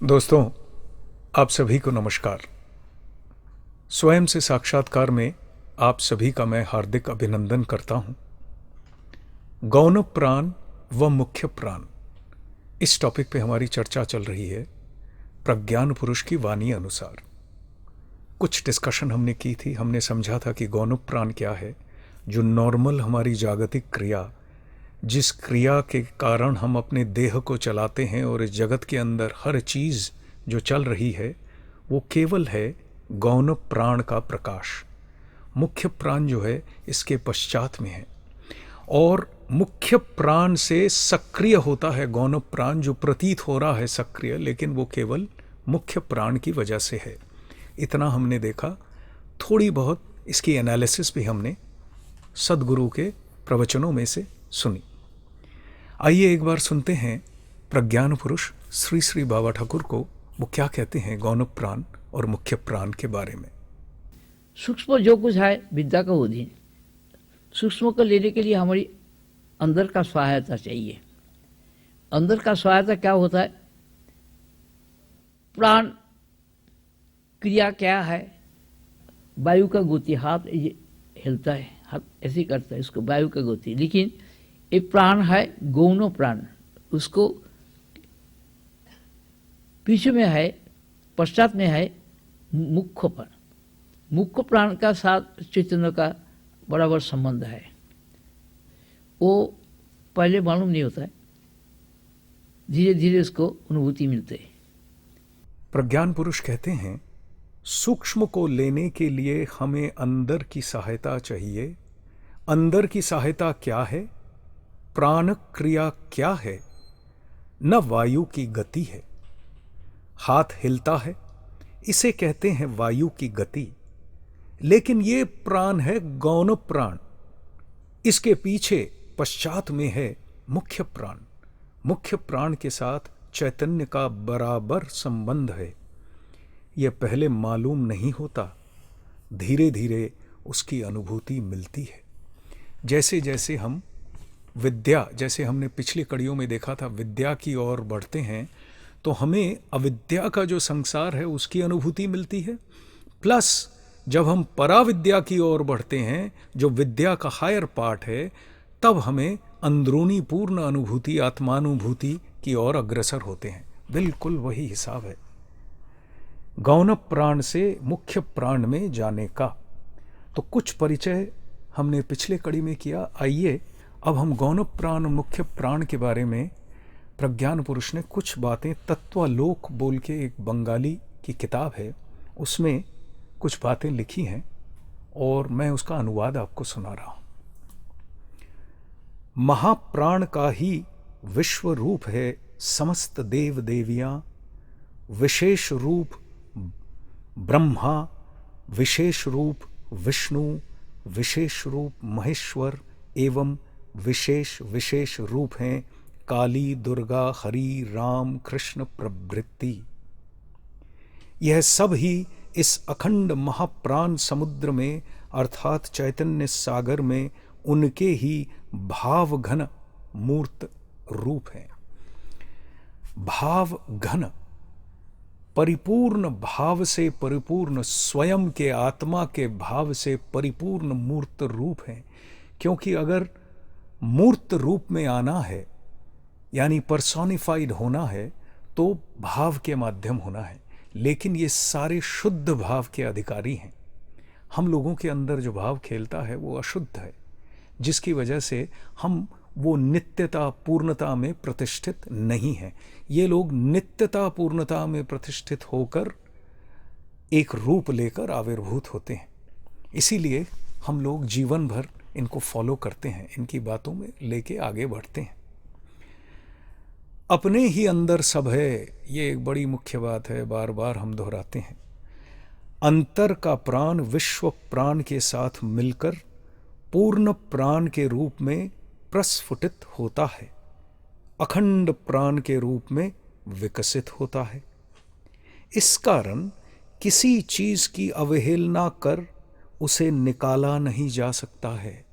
दोस्तों, आप सभी को नमस्कार। स्वयं से साक्षात्कार में आप सभी का मैं हार्दिक अभिनंदन करता हूं। गौण प्राण व मुख्य प्राण, इस टॉपिक पे हमारी चर्चा चल रही है प्रज्ञान पुरुष की वाणी अनुसार। कुछ डिस्कशन हमने की थी। हमने समझा था कि गौण प्राण क्या है, जो नॉर्मल हमारी जागतिक क्रिया, जिस क्रिया के कारण हम अपने देह को चलाते हैं और इस जगत के अंदर हर चीज़ जो चल रही है वो केवल है गौण प्राण का प्रकाश। मुख्य प्राण जो है इसके पश्चात में है, और मुख्य प्राण से सक्रिय होता है गौण प्राण, जो प्रतीत हो रहा है सक्रिय, लेकिन वो केवल मुख्य प्राण की वजह से है। इतना हमने देखा। थोड़ी बहुत इसकी एनालिसिस भी हमने सदगुरु के प्रवचनों में से सुनी। आइए एक बार सुनते हैं प्रज्ञान पुरुष श्री श्री बाबा ठाकुर को वो क्या कहते हैं गौण प्राण और मुख्य प्राण के बारे में। सूक्ष्म जो कुछ है विद्या का अधीन। सूक्ष्म को लेने के लिए हमारी अंदर का सहायता चाहिए। अंदर का सहायता क्या होता है? प्राण क्रिया क्या है? वायु का गति, हाथ ये हिलता है, हाथ ऐसे करता है, इसको वायु का गति। लेकिन एक प्राण है गौण प्राण, उसको पीछे में है, पश्चात में है मुख्य प्राण। मुख्य प्राण का साथ चैतन्य का बराबर संबंध है। वो पहले मालूम नहीं होता है, धीरे धीरे उसको अनुभूति मिलती है। प्रज्ञान पुरुष कहते हैं सूक्ष्म को लेने के लिए हमें अंदर की सहायता चाहिए। अंदर की सहायता क्या है? प्राण क्रिया क्या है? न वायु की गति है। हाथ हिलता है, इसे कहते हैं वायु की गति, लेकिन ये प्राण है गौण प्राण। इसके पीछे पश्चात में है मुख्य प्राण। मुख्य प्राण के साथ चैतन्य का बराबर संबंध है। यह पहले मालूम नहीं होता, धीरे धीरे उसकी अनुभूति मिलती है। जैसे जैसे हम विद्या, जैसे हमने पिछली कड़ियों में देखा था, विद्या की ओर बढ़ते हैं तो हमें अविद्या का जो संसार है उसकी अनुभूति मिलती है। प्लस जब हम पराविद्या की ओर बढ़ते हैं, जो विद्या का हायर पार्ट है, तब हमें अंदरूनी पूर्ण अनुभूति, आत्मानुभूति की ओर अग्रसर होते हैं। बिल्कुल वही हिसाब है गौण प्राण से मुख्य प्राण में जाने का। तो कुछ परिचय हमने पिछले कड़ी में किया। आइए अब हम गौण प्राण और मुख्य प्राण के बारे में प्रज्ञान पुरुष ने कुछ बातें, तत्वालोक बोल के एक बंगाली की किताब है, उसमें कुछ बातें लिखी हैं और मैं उसका अनुवाद आपको सुना रहा हूं। महाप्राण का ही विश्व रूप है समस्त देव देवियां, विशेष रूप ब्रह्मा, विशेष रूप विष्णु, विशेष रूप महेश्वर एवं विशेष विशेष रूप हैं काली, दुर्गा, हरि, राम, कृष्ण प्रभृति। यह सब ही इस अखंड महाप्राण समुद्र में अर्थात चैतन्य सागर में उनके ही भाव घन मूर्त रूप है। भाव घन, परिपूर्ण भाव से परिपूर्ण, स्वयं के आत्मा के भाव से परिपूर्ण मूर्त रूप है। क्योंकि अगर मूर्त रूप में आना है, यानी पर्सोनिफाइड होना है, तो भाव के माध्यम होना है। लेकिन ये सारे शुद्ध भाव के अधिकारी हैं। हम लोगों के अंदर जो भाव खेलता है वो अशुद्ध है, जिसकी वजह से हम वो नित्यता पूर्णता में प्रतिष्ठित नहीं हैं। ये लोग नित्यता पूर्णता में प्रतिष्ठित होकर एक रूप लेकर आविर्भूत होते हैं। इसीलिए हम लोग जीवन भर इनको फॉलो करते हैं, इनकी बातों में लेके आगे बढ़ते हैं। अपने ही अंदर सब है, ये एक बड़ी मुख्य बात है, बार बार हम दोहराते हैं। अंतर का प्राण विश्व प्राण के साथ मिलकर पूर्ण प्राण के रूप में प्रस्फुटित होता है, अखंड प्राण के रूप में विकसित होता है। इस कारण किसी चीज की अवहेलना कर उसे निकाला नहीं जा सकता है।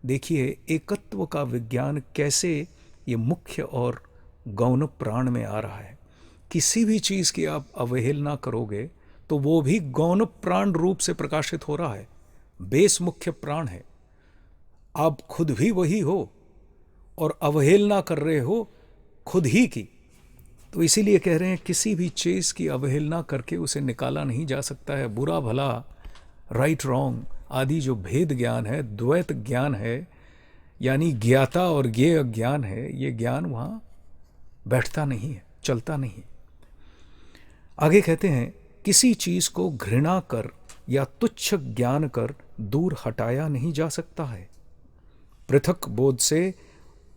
देखिए एकत्व का विज्ञान कैसे ये मुख्य और गौण प्राण में आ रहा है। किसी भी चीज़ की आप अवहेलना करोगे तो वो भी गौण प्राण रूप से प्रकाशित हो रहा है, बेस मुख्य प्राण है। आप खुद भी वही हो और अवहेलना कर रहे हो खुद ही की। तो इसीलिए कह रहे हैं किसी भी चीज़ की अवहेलना करके उसे निकाला नहीं जा सकता है। बुरा भला, राइट रॉन्ग आदि जो भेद ज्ञान है, द्वैत ज्ञान है, यानी ज्ञाता और ज्ञेय ज्ञान है, ये ज्ञान वहाँ बैठता नहीं है, चलता नहीं। आगे कहते हैं किसी चीज़ को घृणा कर या तुच्छ ज्ञान कर दूर हटाया नहीं जा सकता है। पृथक बोध से,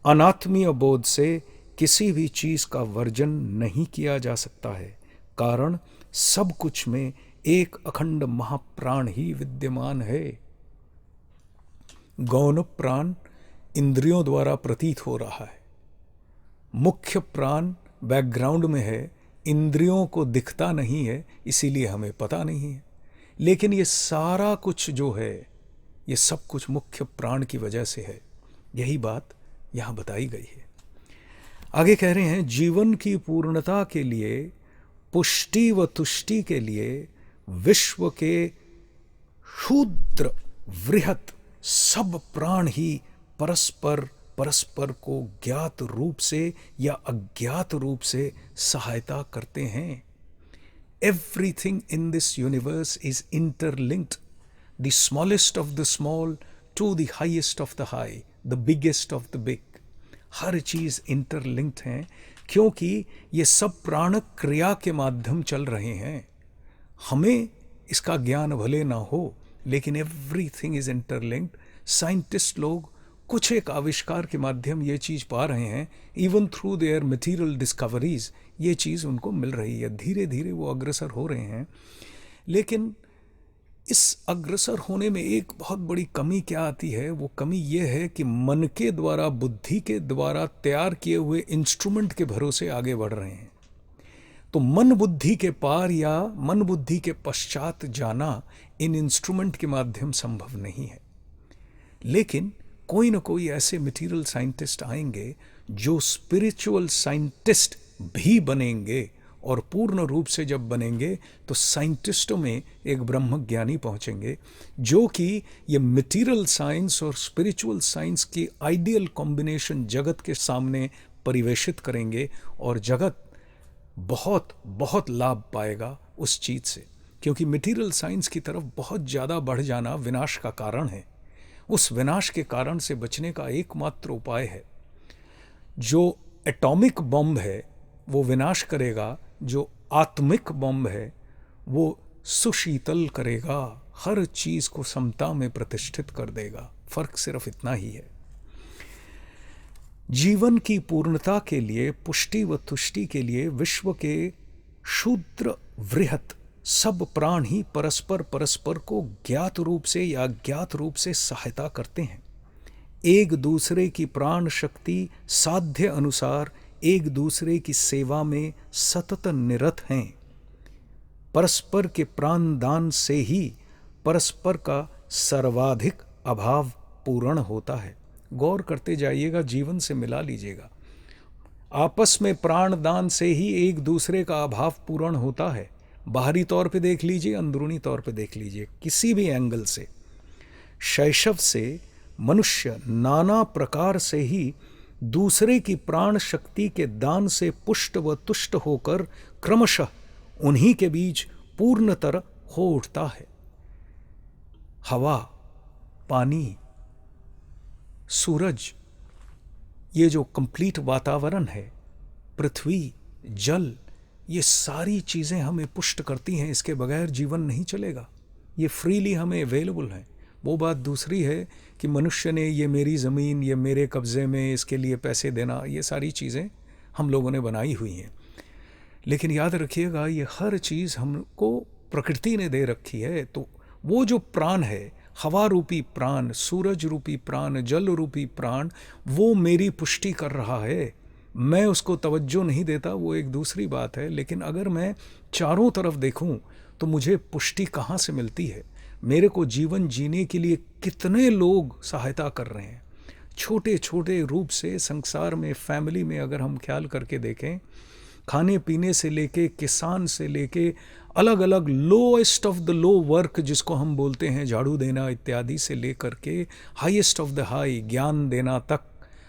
अनात्मीय बोध से किसी भी चीज़ का वर्जन नहीं किया जा सकता है, कारण सब कुछ में एक अखंड महाप्राण ही विद्यमान है। गौण प्राण इंद्रियों द्वारा प्रतीत हो रहा है, मुख्य प्राण बैकग्राउंड में है, इंद्रियों को दिखता नहीं है, इसीलिए हमें पता नहीं है। लेकिन ये सारा कुछ जो है, ये सब कुछ मुख्य प्राण की वजह से है। यही बात यहाँ बताई गई है। आगे कह रहे हैं जीवन की पूर्णता के लिए, पुष्टि व तुष्टि के लिए विश्व के क्षुद्र वृहत सब प्राण ही परस्पर को ज्ञात रूप से या अज्ञात रूप से सहायता करते हैं। Everything in this universe is interlinked, the smallest of the small to the highest of the high, the biggest of the big. Her cheese interlinked हैं क्योंकि ये सब प्राण क्रिया के माध्यम चल रहे हैं। हमें इसका ज्ञान भले ना हो, लेकिन एवरीथिंग इज इंटरलिंक्ड। साइंटिस्ट लोग कुछ एक आविष्कार के माध्यम ये चीज़ पा रहे हैं, even through their material discoveries ये चीज़ उनको मिल रही है। धीरे धीरे वो अग्रसर हो रहे हैं, लेकिन इस अग्रसर होने में एक बहुत बड़ी कमी क्या आती है? वो कमी ये है कि मन के द्वारा, बुद्धि के द्वारा तैयार किए हुए इंस्ट्रूमेंट के भरोसे आगे बढ़ रहे हैं। तो मन बुद्धि के पार या मन बुद्धि के पश्चात जाना इन इंस्ट्रूमेंट के माध्यम संभव नहीं है। लेकिन कोई ना कोई ऐसे मटेरियल साइंटिस्ट आएंगे जो स्पिरिचुअल साइंटिस्ट भी बनेंगे, और पूर्ण रूप से जब बनेंगे तो साइंटिस्टों में एक ब्रह्मज्ञानी पहुंचेंगे जो कि ये मटेरियल साइंस और स्पिरिचुअल साइंस की आइडियल कॉम्बिनेशन जगत के सामने परिवेशित करेंगे, और जगत बहुत बहुत लाभ पाएगा उस चीज़ से। क्योंकि मटेरियल साइंस की तरफ बहुत ज़्यादा बढ़ जाना विनाश का कारण है। उस विनाश के कारण से बचने का एकमात्र उपाय है, जो एटॉमिक बम है वो विनाश करेगा, जो आत्मिक बम है वो सुशीतल करेगा, हर चीज़ को समता में प्रतिष्ठित कर देगा। फर्क सिर्फ इतना ही है। जीवन की पूर्णता के लिए, पुष्टि व तुष्टि के लिए विश्व के क्षुद्र वृहत सब प्राण ही परस्पर को ज्ञात रूप से या अज्ञात रूप से सहायता करते हैं। एक दूसरे की प्राण शक्ति साध्य अनुसार एक दूसरे की सेवा में सतत निरत हैं। परस्पर के प्राण दान से ही परस्पर का सर्वाधिक अभाव पूर्ण होता है। गौर करते जाइएगा, जीवन से मिला लीजिएगा। आपस में प्राण दान से ही एक दूसरे का अभाव पूर्ण होता है। बाहरी तौर पे देख लीजिए, अंदरूनी तौर पे देख लीजिए, किसी भी एंगल से। शैशव से मनुष्य नाना प्रकार से ही दूसरे की प्राण शक्ति के दान से पुष्ट व तुष्ट होकर क्रमशः उन्हीं के बीच पूर्णतर हो उठता है। हवा, पानी, सूरज, ये जो कंप्लीट वातावरण है, पृथ्वी, जल, ये सारी चीज़ें हमें पुष्ट करती हैं। इसके बगैर जीवन नहीं चलेगा। ये फ्रीली हमें अवेलेबल है। वो बात दूसरी है कि मनुष्य ने ये मेरी ज़मीन, ये मेरे कब्ज़े में, इसके लिए पैसे देना, ये सारी चीज़ें हम लोगों ने बनाई हुई हैं। लेकिन याद रखिएगा, ये हर चीज़ हमको प्रकृति ने दे रखी है। तो वो जो प्राण है, हवा रूपी प्राण, सूरज रूपी प्राण, जल रूपी प्राण, वो मेरी पुष्टि कर रहा है। मैं उसको तवज्जो नहीं देता, वो एक दूसरी बात है। लेकिन अगर मैं चारों तरफ देखूं तो मुझे पुष्टि कहाँ से मिलती है? मेरे को जीवन जीने के लिए कितने लोग सहायता कर रहे हैं। छोटे छोटे रूप से संसार में, फैमिली में अगर हम ख्याल करके देखें खाने पीने से लेके, किसान से लेके, अलग अलग lowest of the low work जिसको हम बोलते हैं, झाड़ू देना इत्यादि से लेकर के हाईएस्ट ऑफ द हाई ज्ञान देना तक।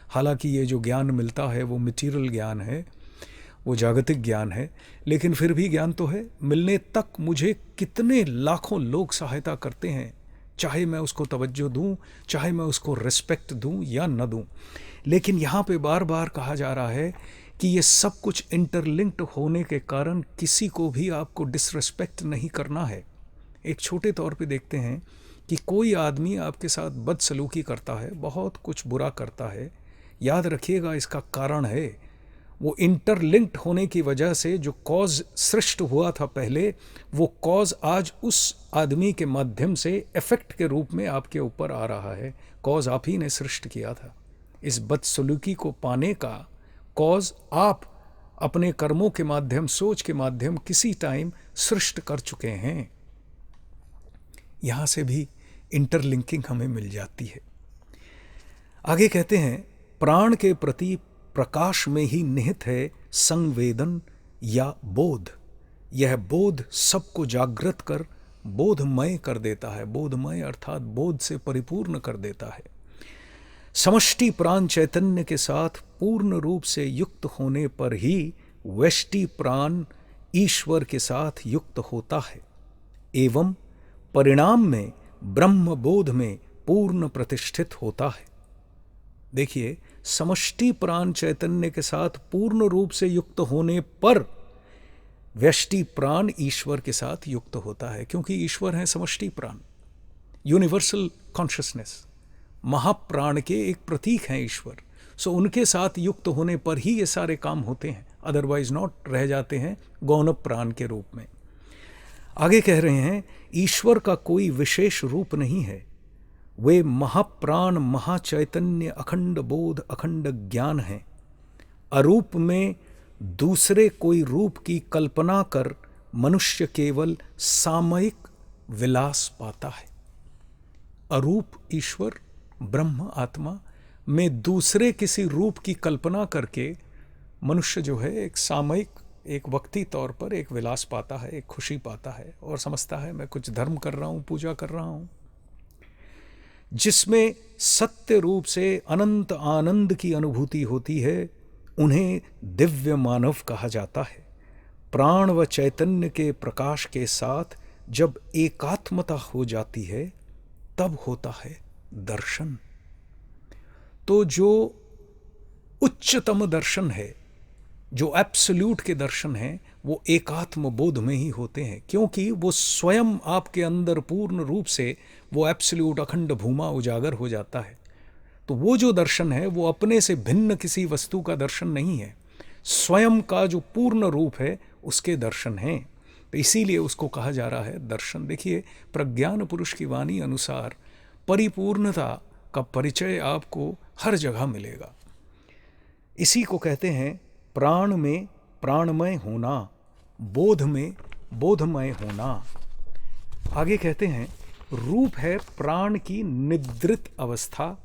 हालांकि ये जो ज्ञान मिलता है वो मटीरियल ज्ञान है, वो जागतिक ज्ञान है, लेकिन फिर भी ज्ञान तो है। मिलने तक मुझे कितने लाखों लोग सहायता करते हैं, चाहे मैं उसको तवज्जो दूं, चाहे मैं उसको रिस्पेक्ट दूं या न दूं। लेकिन यहाँ पे बार बार कहा जा रहा है कि ये सब कुछ इंटरलिंक्ड होने के कारण किसी को भी आपको डिसरिस्पेक्ट नहीं करना है। एक छोटे तौर पे देखते हैं कि कोई आदमी आपके साथ बदसलूकी करता है, बहुत कुछ बुरा करता है, याद रखिएगा इसका कारण है वो इंटरलिंक्ड होने की वजह से जो कॉज सृष्ट हुआ था पहले, वो कॉज आज उस आदमी के माध्यम से इफेक्ट के रूप में आपके ऊपर आ रहा है। कॉज आप ही ने सृष्ट किया था। इस बदसलूकी को पाने का कॉज आप अपने कर्मों के माध्यम, सोच के माध्यम किसी टाइम सृष्ट कर चुके हैं। यहां से भी इंटरलिंकिंग हमें मिल जाती है। आगे कहते हैं, प्राण के प्रति प्रकाश में ही निहित है संवेदन या बोध। यह बोध सबको जागृत कर बोधमय कर देता है। बोधमय अर्थात बोध से परिपूर्ण कर देता है। समष्टि प्राण चैतन्य के साथ पूर्ण रूप से युक्त होने पर ही व्यष्टि प्राण ईश्वर के साथ युक्त होता है एवं परिणाम में ब्रह्म बोध में पूर्ण प्रतिष्ठित होता है। देखिए, समष्टि प्राण चैतन्य के साथ पूर्ण रूप से युक्त होने पर व्यष्टि प्राण ईश्वर के साथ युक्त होता है, क्योंकि ईश्वर है समष्टि प्राण, यूनिवर्सल कॉन्शियसनेस, महाप्राण के एक प्रतीक हैं ईश्वर। सो उनके साथ युक्त होने पर ही ये सारे काम होते हैं, अदरवाइज नॉट, रह जाते हैं गौण प्राण के रूप में। आगे कह रहे हैं, ईश्वर का कोई विशेष रूप नहीं है, वे महाप्राण महाचैतन्य अखंड बोध अखंड ज्ञान हैं। अरूप में दूसरे कोई रूप की कल्पना कर मनुष्य केवल सामयिक विलास पाता है। अरूप ईश्वर ब्रह्म आत्मा में दूसरे किसी रूप की कल्पना करके मनुष्य जो है एक सामयिक, एक वक्ती तौर पर एक विलास पाता है, एक खुशी पाता है और समझता है मैं कुछ धर्म कर रहा हूं, पूजा कर रहा हूं। जिसमें सत्य रूप से अनंत आनंद की अनुभूति होती है, उन्हें दिव्य मानव कहा जाता है। प्राण व चैतन्य के प्रकाश के साथ जब एकात्मता हो जाती है, तब होता है दर्शन। तो जो उच्चतम दर्शन है, जो एब्सोल्यूट के दर्शन हैं, वो एकात्म बोध में ही होते हैं, क्योंकि वो स्वयं आपके अंदर पूर्ण रूप से वो एब्सोल्यूट अखंड भूमा उजागर हो जाता है। तो वो जो दर्शन है वो अपने से भिन्न किसी वस्तु का दर्शन नहीं है, स्वयं का जो पूर्ण रूप है उसके दर्शन हैं। तो इसीलिए उसको कहा जा रहा है दर्शन। देखिए, प्रज्ञान पुरुष की वाणी अनुसार परिपूर्णता का परिचय आपको हर जगह मिलेगा। इसी को कहते हैं प्राण में प्राणमय होना, बोध में बोधमय होना। आगे कहते हैं, रूप है प्राण की निद्रित अवस्था,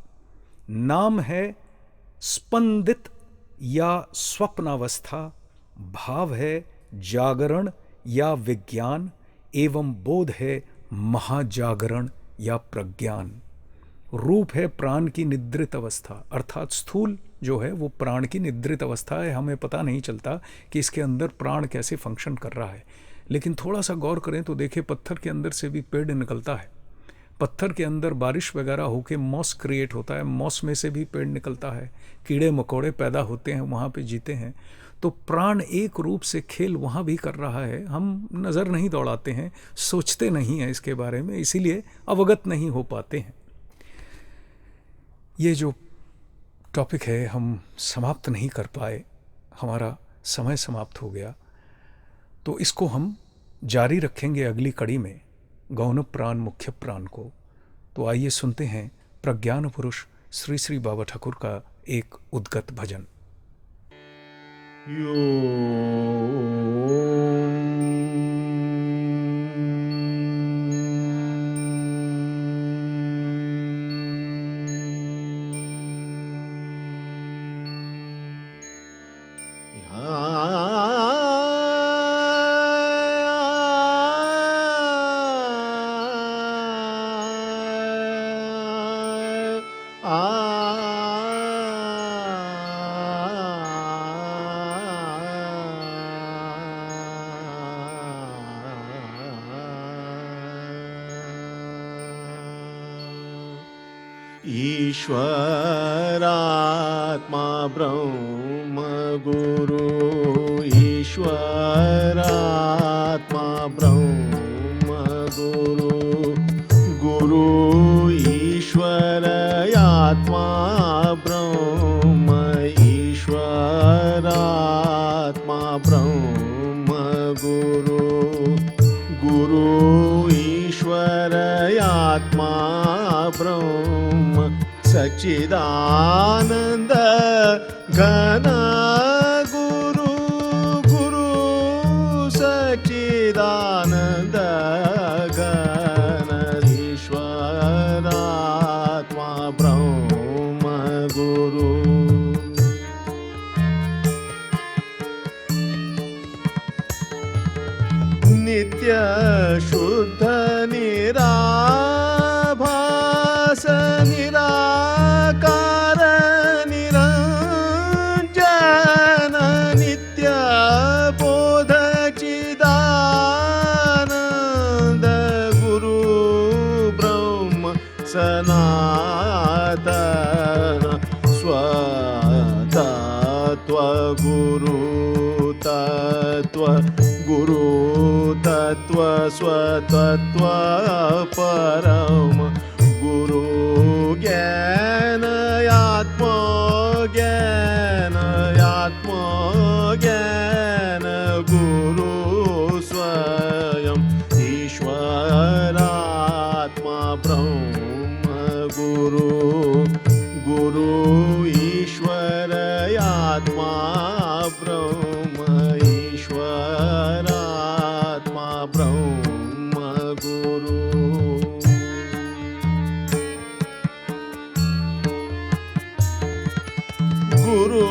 नाम है स्पंदित या स्वप्नावस्था, भाव है जागरण या विज्ञान, एवं बोध है महाजागरण या प्रज्ञान। रूप है प्राण की निद्रित अवस्था, अर्थात स्थूल जो है वो प्राण की निद्रित अवस्था है। हमें पता नहीं चलता कि इसके अंदर प्राण कैसे फंक्शन कर रहा है, लेकिन थोड़ा सा गौर करें तो देखिए, पत्थर के अंदर से भी पेड़ निकलता है। पत्थर के अंदर बारिश वगैरह होके मॉस क्रिएट होता है, मॉस में से भी पेड़ निकलता है, कीड़े मकोड़े पैदा होते हैं, वहाँ पे जीते हैं। तो प्राण एक रूप से खेल वहाँ भी कर रहा है। हम नज़र नहीं दौड़ाते हैं, सोचते नहीं हैं इसके बारे में, इसीलिए अवगत नहीं हो पाते हैं। ये जो टॉपिक है हम समाप्त नहीं कर पाए, हमारा समय समाप्त हो गया, तो इसको हम जारी रखेंगे अगली कड़ी में, गौण प्राण मुख्य प्राण को। तो आइए सुनते हैं प्रज्ञान पुरुष श्री श्री बाबा ठाकुर का एक उद्गत भजन। Ah ईश्वरात्मा ब्रह्म गुरु ईश्वरात्मा ब्रह्म गुरु गुरु ईश्वरात्मा ब्रह्म ईश्वरात्मा ब्रह्म गुरु गुरु ईश्वरात्मा ब्रह्म सच्चिदानंद घन गुरु गुरु सच्चिदानंद घन ईश्वरात्मा ब्रह्म गुरु नित्य शुद्ध निराभास निराकार निरंजन नित्य बोध चिदानंद गुरु ब्रह्म सनातन स्वतत्व गुरु तत्व गुरु तत्व स्वतत्व परम गुरु ज्ञान आत्मा ज्ञान आत्मा ज्ञान गुरु स्वयं ईश्वरात्मा ब्रह्म गुरु गुरु ईश्वर आत्मा ब्रह्म ईश्वरात्मा ब्रह्म गुरु गुरु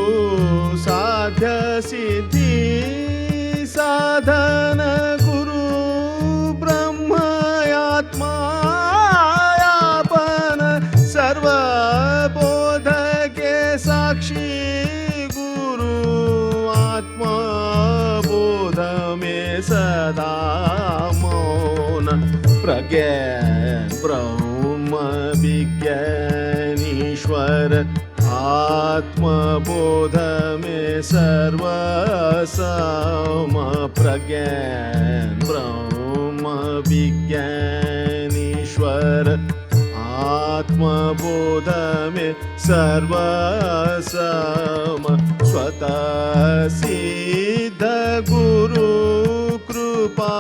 साध्य सिद्धि साधन गुरु ब्रह्म आत्मा यापन सर्वबोध के साक्षी गुरु आत्मा बोध में सदा मौन प्रज्ञान ब्रह्म विज्ञान ईश्वर आत्मबोध में सर्वसम प्रज्ञान ब्रह्म विज्ञान ईश्वर आत्मबोध में सर्वसम स्वतः सिद्ध गुरु कृपा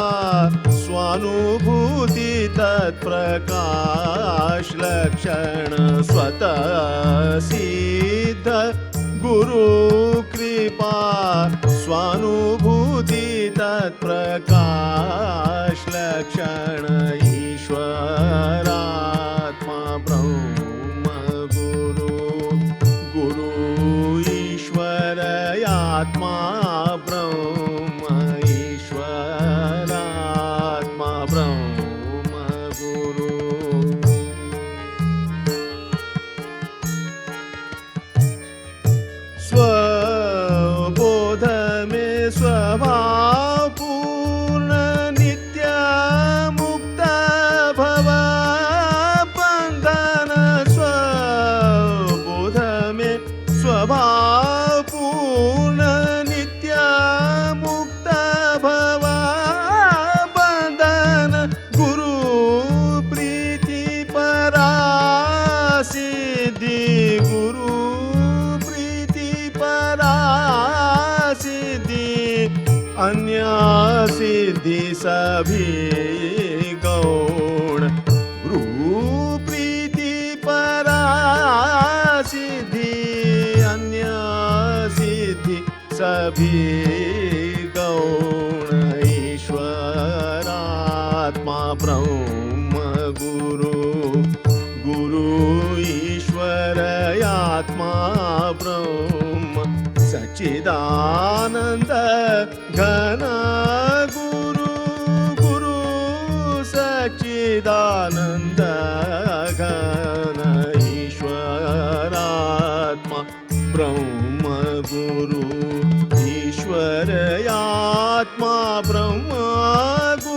स्वानुभूति तत्प्रकाश लक्षण स्वतः सिद्ध गुरु कृपा स्वानुभूति तत्प्रकाश लक्षण ईश्वरात्मा ब्रह्म गुरु गुरु ईश्वर आत्मा ब्रह्म ईश्वरात्मा ब्रह्म गुरु स्वबोध में स्वभाव पूर्ण नित्य मुक्त भव बंधन स्वबोध में स्वभाव पूर्ण नित्य मुक्त भव बंधन गुरु प्रीति परा सिद्धि गुरु प्रीति परा सिद्धि अन्य सिद्धि सभी गौण गुरु प्रीति परा सिद्धि अन्य सिद्धि सभी गौण ईश्वरात्मा ब्रह्म गुरु गुरु ईश्वर आत्मा ब्रह्म सच्चिदानंद घन गुरु गुरु सच्चिदानंद घन ईश्वरात्मा ब्रह्म गुरु ईश्वर आत्मा ब्रह्म गुरु